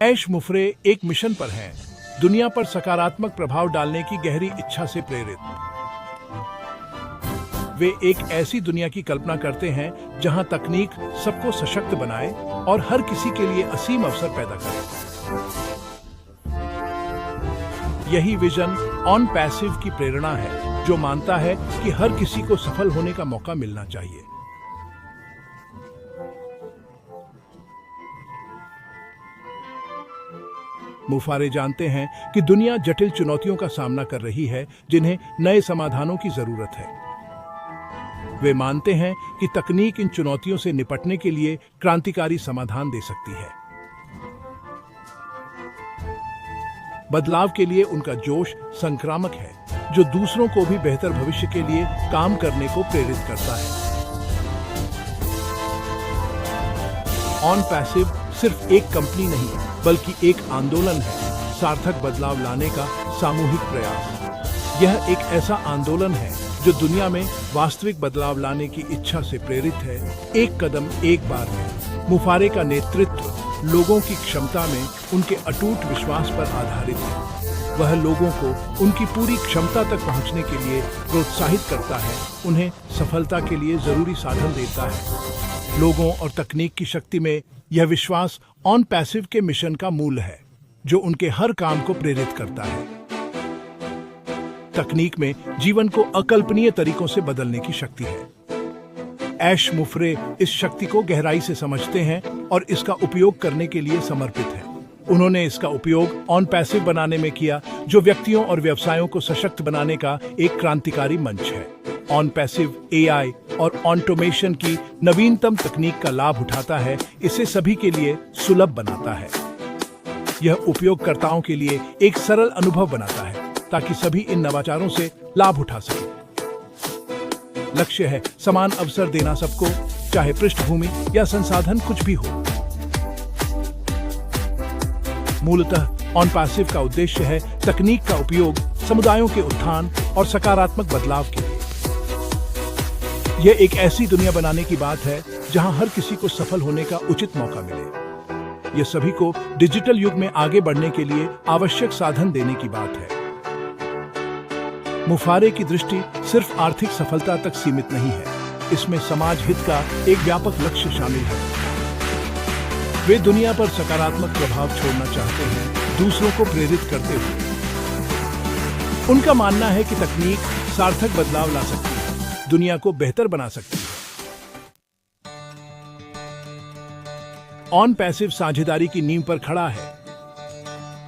ऐश मुफरे एक मिशन पर हैं, दुनिया पर सकारात्मक प्रभाव डालने की गहरी इच्छा से प्रेरित। वे एक ऐसी दुनिया की कल्पना करते हैं जहां तकनीक सबको सशक्त बनाए और हर किसी के लिए असीम अवसर पैदा करे। यही विजन ऑन पैसिव की प्रेरणा है, जो मानता है कि हर किसी को सफल होने का मौका मिलना चाहिए। मुफारे जानते हैं कि दुनिया जटिल चुनौतियों का सामना कर रही है, जिन्हें नए समाधानों की जरूरत है। वे मानते हैं कि तकनीक इन चुनौतियों से निपटने के लिए क्रांतिकारी समाधान दे सकती है। बदलाव के लिए उनका जोश संक्रामक है, जो दूसरों को भी बेहतर भविष्य के लिए काम करने को प्रेरित करता है। ऑन पैसिव सिर्फ एक कंपनी नहीं, बल्कि एक आंदोलन है, सार्थक बदलाव लाने का सामूहिक प्रयास। यह एक ऐसा आंदोलन है जो दुनिया में वास्तविक बदलाव लाने की इच्छा से प्रेरित है, एक कदम एक बार में। मुफारे का नेतृत्व लोगों की क्षमता में उनके अटूट विश्वास पर आधारित है। वह लोगों को उनकी पूरी क्षमता तक पहुंचने के लिए प्रोत्साहित करता है, उन्हें सफलता के लिए जरूरी साधन देता है। लोगों और तकनीक की शक्ति में यह विश्वास ऑन पैसिव के मिशन का मूल है, जो उनके हर काम को प्रेरित करता है। तकनीक में जीवन को अकल्पनीय तरीकों से बदलने की शक्ति है। ऐश मुफरे इस शक्ति को गहराई से समझते हैं और इसका उपयोग करने के लिए समर्पित हैं। उन्होंने इसका उपयोग ऑन पैसिव बनाने में किया, जो व्यक्तियों और व्यवसायों को सशक्त बनाने का एक क्रांतिकारी मंच है। ऑन पैसिव एआई और ऑटोमेशन की नवीनतम तकनीक का लाभ उठाता है, इसे सभी के लिए सुलभ बनाता है। यह उपयोगकर्ताओं के लिए एक सरल अनुभव बनाता है, ताकि सभी इन नवाचारों से लाभ उठा सकें। लक्ष्य है समान अवसर देना सबको, चाहे पृष्ठभूमि या संसाधन कुछ भी हो। मूलतः ऑन पैसिव का उद्देश्य है तकनीक का उपयोग समुदायों के उत्थान और सकारात्मक बदलाव के लिए। यह एक ऐसी दुनिया बनाने की बात है जहां हर किसी को सफल होने का उचित मौका मिले। यह सभी को डिजिटल युग में आगे बढ़ने के लिए आवश्यक साधन देने की बात है। मुफारे की दृष्टि सिर्फ आर्थिक सफलता तक सीमित नहीं है, इसमें समाज हित का एक व्यापक लक्ष्य शामिल है। वे दुनिया पर सकारात्मक प्रभाव छोड़ना चाहते हैं, दूसरों को प्रेरित करते हुए। उनका मानना है कि तकनीक सार्थक बदलाव ला सकती है, दुनिया को बेहतर बना सकती है। ऑन पैसिव साझेदारी की नींव पर खड़ा है।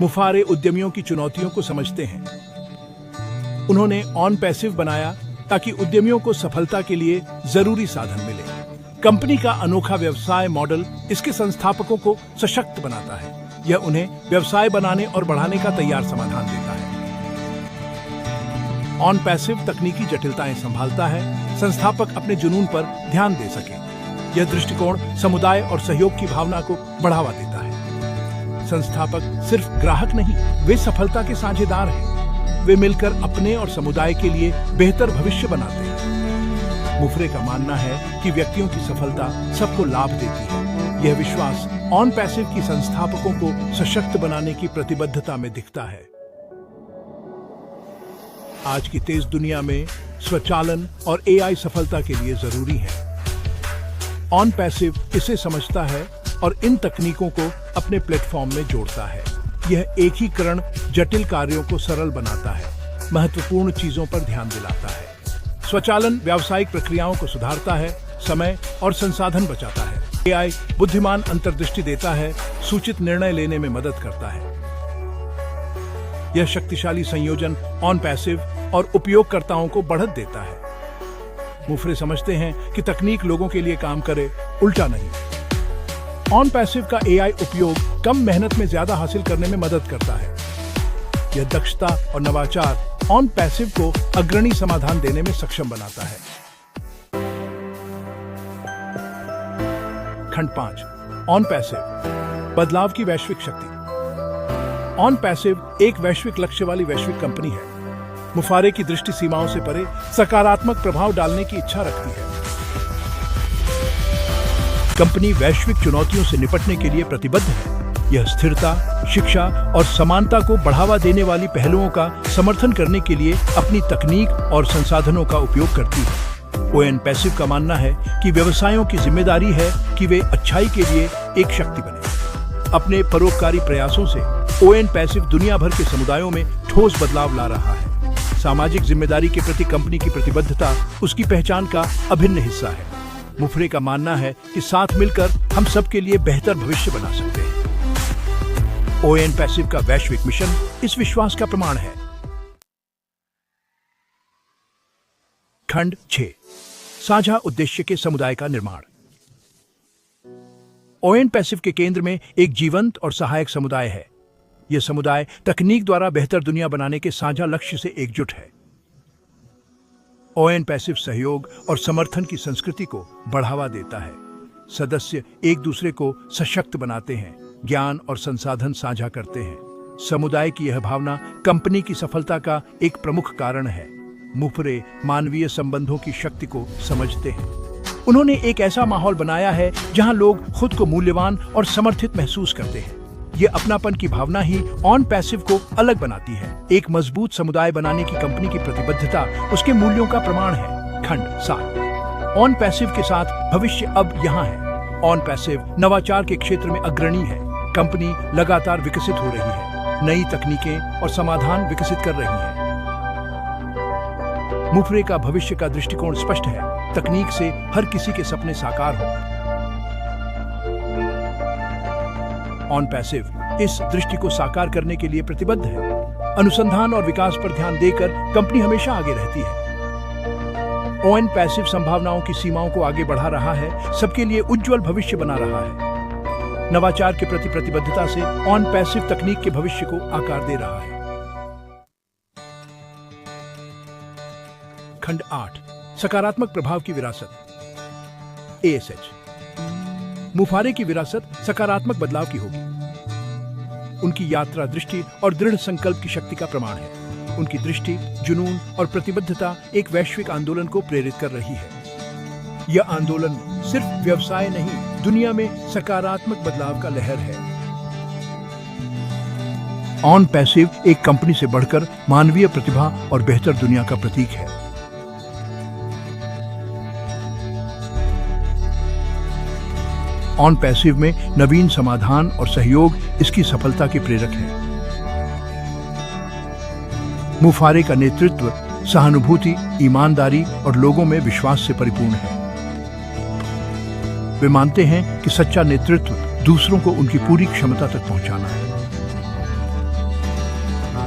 मुफारे उद्यमियों की चुनौतियों को समझते हैं। उन्होंने ऑन पैसिव बनाया ताकि उद्यमियों को सफलता के लिए जरूरी साधन मिले। कंपनी का अनोखा व्यवसाय मॉडल इसके संस्थापकों को सशक्त बनाता है। यह उन्हें व्यवसाय बनाने और बढ़ाने का तैयार समाधान देता है। ऑन पैसिव तकनीकी जटिलताएं संभालता है, संस्थापक अपने जुनून पर ध्यान दे सके। यह दृष्टिकोण समुदाय और सहयोग की भावना को बढ़ावा देता है। संस्थापक सिर्फ ग्राहक नहीं, वे सफलता के साझेदार हैं। वे मिलकर अपने और समुदाय के लिए बेहतर भविष्य बनाते हैं। मुफरे का मानना है कि व्यक्तियों की सफलता सबको लाभ देती है। यह विश्वास ऑन पैसिव की संस्थापकों को सशक्त बनाने की प्रतिबद्धता में दिखता है। आज की तेज दुनिया में स्वचालन और एआई सफलता के लिए जरूरी है। ऑन पैसिव इसे समझता है और इन तकनीकों को अपने प्लेटफॉर्म में जोड़ता है। यह एकीकरण जटिल कार्यों को सरल बनाता है, महत्वपूर्ण चीजों पर ध्यान दिलाता है। स्वचालन व्यावसायिक प्रक्रियाओं को सुधारता है, समय और संसाधन बचाता है। एआई बुद्धिमान अंतर्दृष्टि देता है, सूचित निर्णय लेने में मदद करता है। यह शक्तिशाली संयोजन ऑन पैसिव और उपयोगकर्ताओं को बढ़त देता है। मुफरे समझते हैं कि तकनीक लोगों के लिए काम करे, उल्टा नहीं। ऑन पैसिव का एआई उपयोग कम मेहनत में ज्यादा हासिल करने में मदद करता है। यह दक्षता और नवाचार ऑन पैसिव को अग्रणी समाधान देने में सक्षम बनाता है। खंड 5, ऑन पैसिव बदलाव की वैश्विक शक्ति। ऑन पैसिव एक वैश्विक लक्ष्य वाली वैश्विक कंपनी है। मुफारे की दृष्टि सीमाओं से परे सकारात्मक प्रभाव डालने की इच्छा रखती है। कंपनी वैश्विक चुनौतियों से निपटने के लिए प्रतिबद्ध है। यह स्थिरता, शिक्षा और समानता को बढ़ावा देने वाली पहलुओं का समर्थन करने के लिए अपनी तकनीक और संसाधनों का उपयोग करती है। ओएन पैसिव का मानना है कि व्यवसायों की जिम्मेदारी है कि वे अच्छाई के लिए एक शक्ति बने। अपने परोपकारी प्रयासों से ओएन पैसिव दुनिया भर के समुदायों में ठोस बदलाव ला रहा है। सामाजिक जिम्मेदारी के प्रति कंपनी की प्रतिबद्धता उसकी पहचान का अभिन्न हिस्सा है। मुफरे का मानना है कि साथ मिलकर हम सबके लिए बेहतर भविष्य बना सकते हैं। ओएन पैसिव का वैश्विक मिशन इस विश्वास का प्रमाण है। खंड 6, साझा उद्देश्य के समुदाय का निर्माण। ओएन पैसिव के केंद्र में एक जीवंत और सहायक समुदाय है। यह समुदाय तकनीक द्वारा बेहतर दुनिया बनाने के साझा लक्ष्य से एकजुट है। ओएन पैसिव सहयोग और समर्थन की संस्कृति को बढ़ावा देता है। सदस्य एक दूसरे को सशक्त बनाते हैं, ज्ञान और संसाधन साझा करते हैं। समुदाय की यह भावना कंपनी की सफलता का एक प्रमुख कारण है। मुफरे मानवीय संबंधों की शक्ति को समझते हैं। उन्होंने एक ऐसा माहौल बनाया है जहां लोग खुद को मूल्यवान और समर्थित महसूस करते हैं। ये अपनापन की भावना ही ऑन पैसिव को अलग बनाती है। एक मजबूत समुदाय बनाने की कंपनी की प्रतिबद्धता उसके मूल्यों का प्रमाण है। खंड 7, ऑन पैसिव के साथ भविष्य अब यहाँ है। ऑन पैसिव नवाचार के क्षेत्र में अग्रणी है। कंपनी लगातार विकसित हो रही है, नई तकनीकें और समाधान विकसित कर रही है। मुफरे का भविष्य का दृष्टिकोण स्पष्ट है। तकनीक से हर किसी के सपने साकार हों। ऑन पैसिव इस दृष्टि को साकार करने के लिए प्रतिबद्ध है। अनुसंधान और विकास पर ध्यान देकर कंपनी हमेशा आगे रहती है। ओएन पैसिव संभावनाओं की सीमाओं को आगे बढ़ा रहा है, सबके लिए उज्जवल भविष्य बना रहा है। नवाचार के प्रति प्रतिबद्धता से ऑन पैसिव तकनीक के भविष्य को आकार दे रहा है। खंड 8, सकारात्मक प्रभाव की विरासत। एएसएच मुफारे की विरासत सकारात्मक बदलाव की होगी। उनकी यात्रा दृष्टि और दृढ़ संकल्प की शक्ति का प्रमाण है। उनकी दृष्टि, जुनून और प्रतिबद्धता एक वैश्विक आंदोलन को प्रेरित कर रही है। यह आंदोलन सिर्फ व्यवसाय नहीं, दुनिया में सकारात्मक बदलाव का लहर है। ऑन पैसिव एक कंपनी से बढ़कर मानवीय प्रतिभा और बेहतर दुनिया का प्रतीक है। ऑन पैसिव में नवीन समाधान और सहयोग इसकी सफलता के प्रेरक है। मुफारे का नेतृत्व सहानुभूति, ईमानदारी और लोगों में विश्वास से परिपूर्ण है। वे मानते हैं कि सच्चा नेतृत्व दूसरों को उनकी पूरी क्षमता तक पहुंचाना है।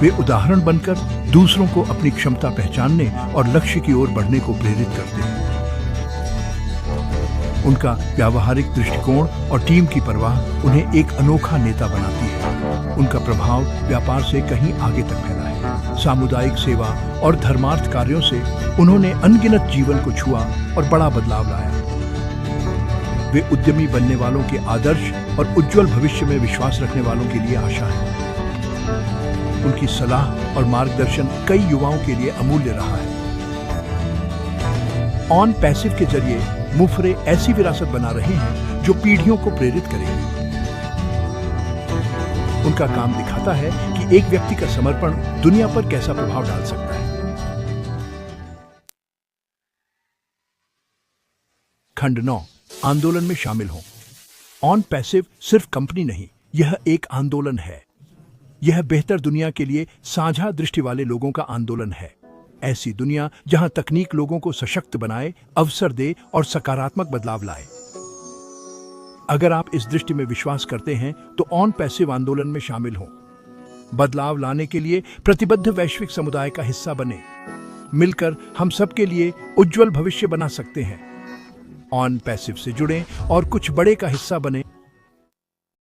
वे उदाहरण बनकर दूसरों को अपनी क्षमता पहचानने और लक्ष्य की ओर बढ़ने को प्रेरित करते हैं। उनका व्यावहारिक दृष्टिकोण और टीम की परवाह उन्हें एक अनोखा नेता बनाती है। उनका प्रभाव व्यापार से कहीं आगे तक फैला है। सामुदायिक सेवा और धर्मार्थ कार्यों से उन्होंने अनगिनत जीवन को छुआ और बड़ा बदलाव लाया। वे उद्यमी बनने वालों के आदर्श और उज्जवल भविष्य में विश्वास रखने वालों के लिए आशा है। उनकी सलाह और मार्गदर्शन कई युवाओं के लिए अमूल्य रहा है। ऑन पैसिव के जरिए मुफरे ऐसी विरासत बना रहे हैं जो पीढ़ियों को प्रेरित करेगी। उनका काम दिखाता है कि एक व्यक्ति का समर्पण दुनिया पर कैसा प्रभाव डाल सकता है। खंड 9, आंदोलन में शामिल हों। ऑन पैसिव सिर्फ कंपनी नहीं, यह एक आंदोलन है। यह बेहतर दुनिया के लिए साझा दृष्टि वाले लोगों का आंदोलन है। ऐसी दुनिया जहां तकनीक लोगों को सशक्त बनाए, अवसर दे और सकारात्मक बदलाव लाए। अगर आप इस दृष्टि में विश्वास करते हैं तो ऑन पैसिव आंदोलन में शामिल हों। बदलाव लाने के लिए प्रतिबद्ध वैश्विक समुदाय का हिस्सा बने। मिलकर हम सबके लिए उज्जवल भविष्य बना सकते हैं। ऑन पैसिव से जुड़ें और कुछ बड़े का हिस्सा बने।